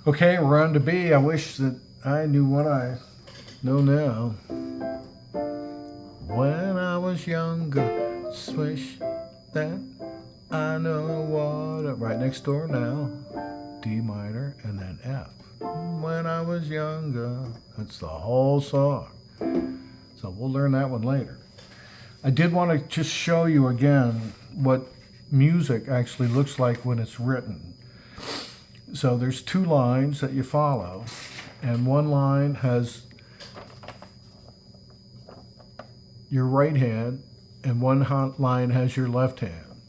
Okay, we're on to B. I wish that I knew what I know now. When I was younger, swish that I know what. Right next door now. D minor and then F. When I was younger. That's the whole song. So we'll learn that one later. I did want to just show you again what music actually looks like when it's written. So there's two lines that you follow, and one line has your right hand and one line has your left hand.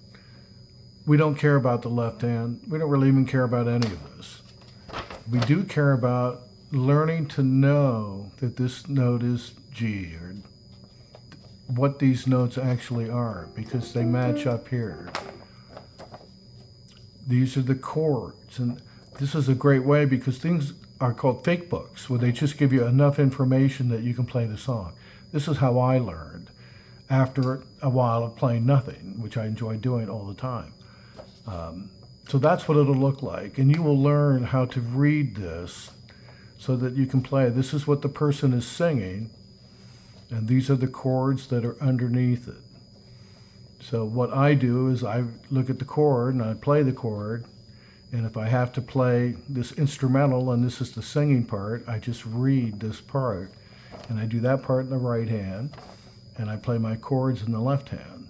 We don't care about the left hand. We don't really even care about any of this. We do care about learning to know that this note is G, or what these notes actually are, because they match up here. These are the chords, and this is a great way because things are called fake books, where they just give you enough information that you can play the song. This is how I learned after a while of playing nothing, which I enjoy doing all the time. So that's what it'll look like, and you will learn how to read this so that you can play. This is what the person is singing, and these are the chords that are underneath it. So what I do is I look at the chord and I play the chord, and if I have to play this instrumental and this is the singing part, I just read this part, and I do that part in the right hand, and I play my chords in the left hand.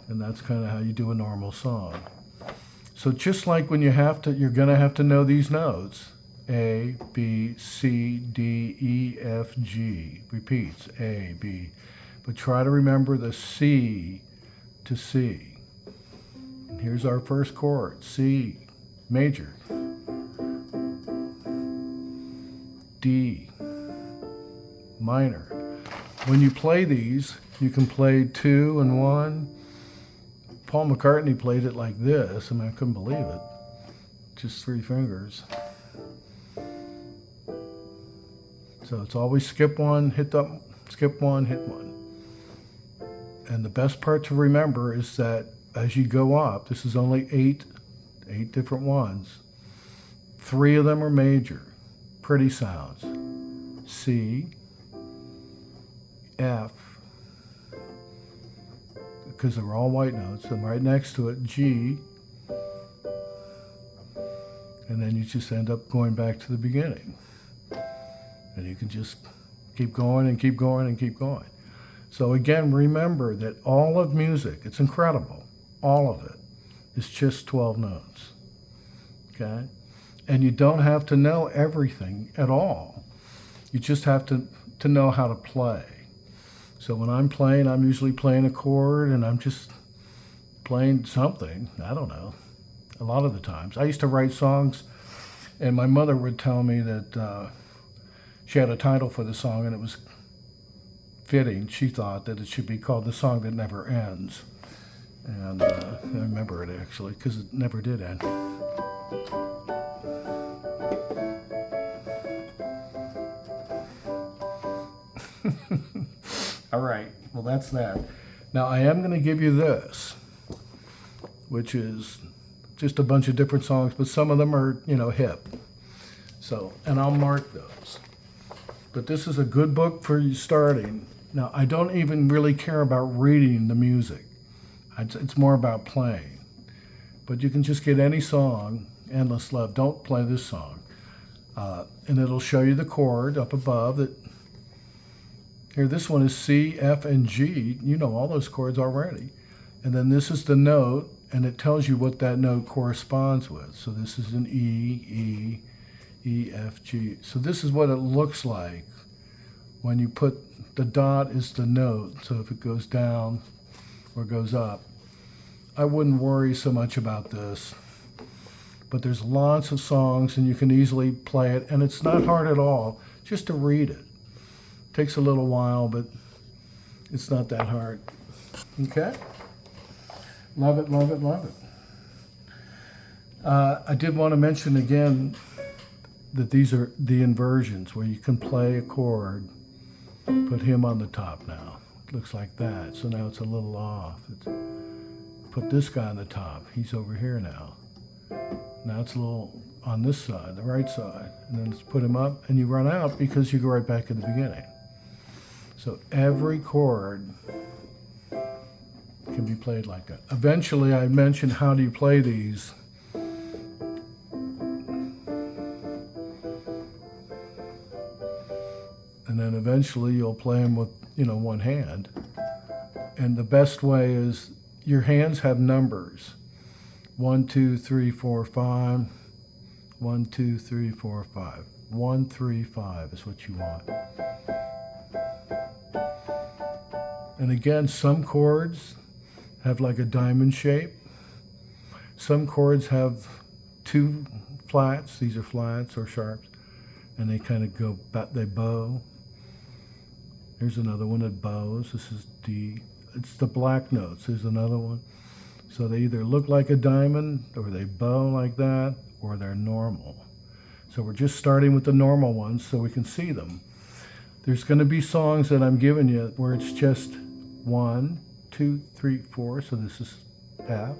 And that's kind of how you do a normal song. So just like when you're gonna have to know these notes, A, B, C, D, E, F, G, repeats, A, B, but try to remember the C to C. And here's our first chord, C, major, D, minor. When you play these, you can play 2 and 1. Paul McCartney played it like this, and I couldn't believe it. Just 3 fingers. So it's always skip 1, hit up, skip 1, hit 1. And the best part to remember is that as you go up, this is only 8 different ones. 3 of them are major, pretty sounds. C, F, because they're all white notes, and right next to it, G, and then you just end up going back to the beginning. And you can just keep going and keep going and keep going. So again, remember that all of music, it's incredible, all of it, is just 12 notes, okay? And you don't have to know everything at all. You just have to know how to play. So when I'm playing, I'm usually playing a chord, and I'm just playing something, I don't know, a lot of the times. I used to write songs, and my mother would tell me that she had a title for the song, and it was fitting. She thought that it should be called The Song That Never Ends. And I remember it, actually, because it never did end. All right, well, that's that. Now, I am going to give you this, which is just a bunch of different songs, but some of them are, hip. So, and I'll mark those. But this is a good book for you starting. Now, I don't even really care about reading the music. It's more about playing. But you can just get any song, Endless Love. Don't play this song. And it'll show you the chord up above. Here, this one is C, F, and G. You know all those chords already. And then this is the note, and it tells you what that note corresponds with. So this is an E, E, F, G. So this is what it looks like when you put the dot is the note. So if it goes down or goes up, I wouldn't worry so much about this. But there's lots of songs, and you can easily play it, and it's not hard at all just to read it. Takes a little while, but it's not that hard. Okay? Love it, love it, love it. I did want to mention again that these are the inversions, where you can play a chord, put him on the top now. It looks like that. So now it's a little off. Put this guy on the top. He's over here now. Now it's a little on this side, the right side, and then just put them up, and you run out because you go right back to the beginning. So every chord can be played like that. Eventually, I mentioned how do you play these. And then eventually you'll play them with, one hand. And the best way is your hands have numbers. 1, 2, 3, 4, 5. 1, 2, 3, 4, 5. 1, 3, 5 is what you want. And again, some chords have like a diamond shape. Some chords have 2 flats. These are flats or sharps. And they kind of go, they bow. Here's another one that bows. This is D. It's the black notes. Here's another one. So they either look like a diamond, or they bow like that, or they're normal. So we're just starting with the normal ones so we can see them. There's going to be songs that I'm giving you where it's just 1, 2, 3, 4. So this is F.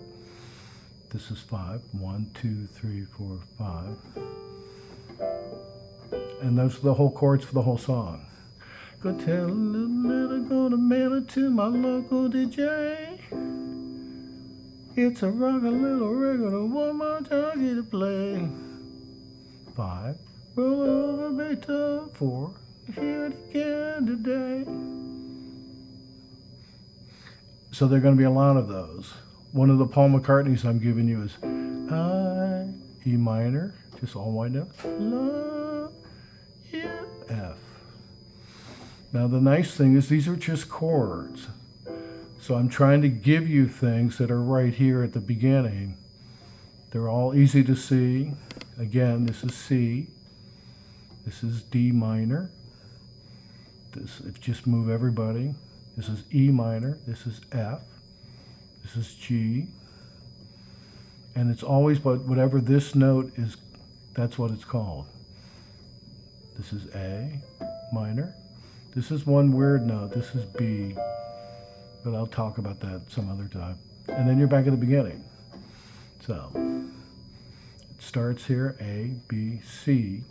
This is 5. 1, 2, 3, 4, 5. And those are the whole chords for the whole song. Go tell a little letter, go to mail it to my local DJ. It's a rock, a little regular, one more time to play. 5, roll over Beethoven. 4, hear it again today. So there are going to be a lot of those. One of the Paul McCartneys I'm giving you is I, E minor, just all white notes. Love you, F. Now the nice thing is these are just chords. So I'm trying to give you things that are right here at the beginning. They're all easy to see. Again, this is C. This is D minor. This, if just move everybody. This is E minor. This is F. This is G. And it's always but whatever this note is, that's what it's called. This is A minor. This is one weird note. This is B. But I'll talk about that some other time. And then you're back at the beginning. So it starts here, A, B, C,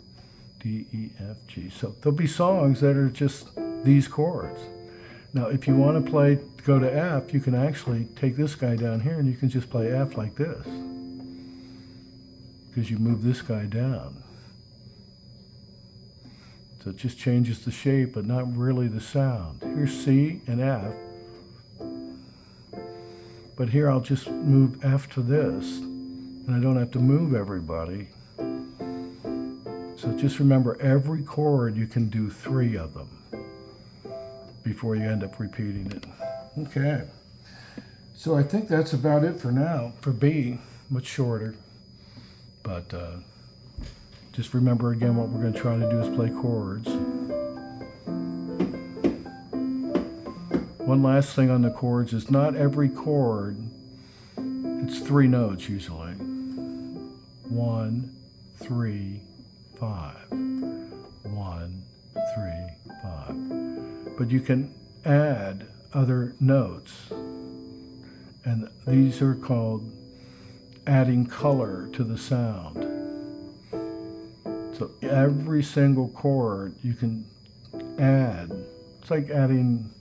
D, E, F, G. So there'll be songs that are just these chords. Now, if you want to play, go to F, you can actually take this guy down here and you can just play F like this. Because you move this guy down. So it just changes the shape, but not really the sound. Here's C and F. But here I'll just move F to this, and I don't have to move everybody. So just remember, every chord you can do 3 of them before you end up repeating it. Okay. So I think that's about it for now, for B, much shorter. But just remember again, what we're going to try to do is play chords. One last thing on the chords is not every chord, it's 3 notes usually. 1, 3, 5. 1, 3, 5. But you can add other notes. And these are called adding color to the sound. So every single chord you can add. It's like adding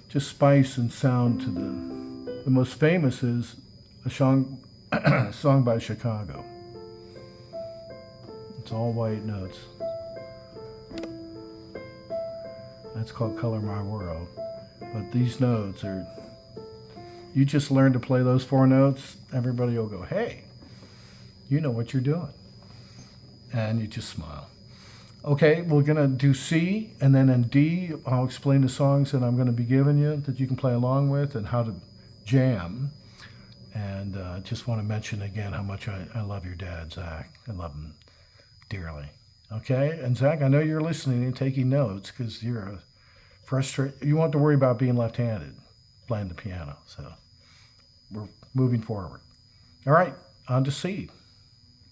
just spice and sound to the most famous is a song by Chicago. It's all white notes. That's called Color My World. But these notes are, you just learn to play those 4 notes, everybody will go, hey, you know what you're doing. And you just smile. Okay, we're going to do C, and then in D, I'll explain the songs that I'm going to be giving you that you can play along with and how to jam. And just want to mention again how much I love your dad, Zach. I love him dearly. Okay, and Zach, I know you're listening and taking notes because you're a frustrated. You won't have to worry about being left-handed playing the piano. So we're moving forward. All right, on to C.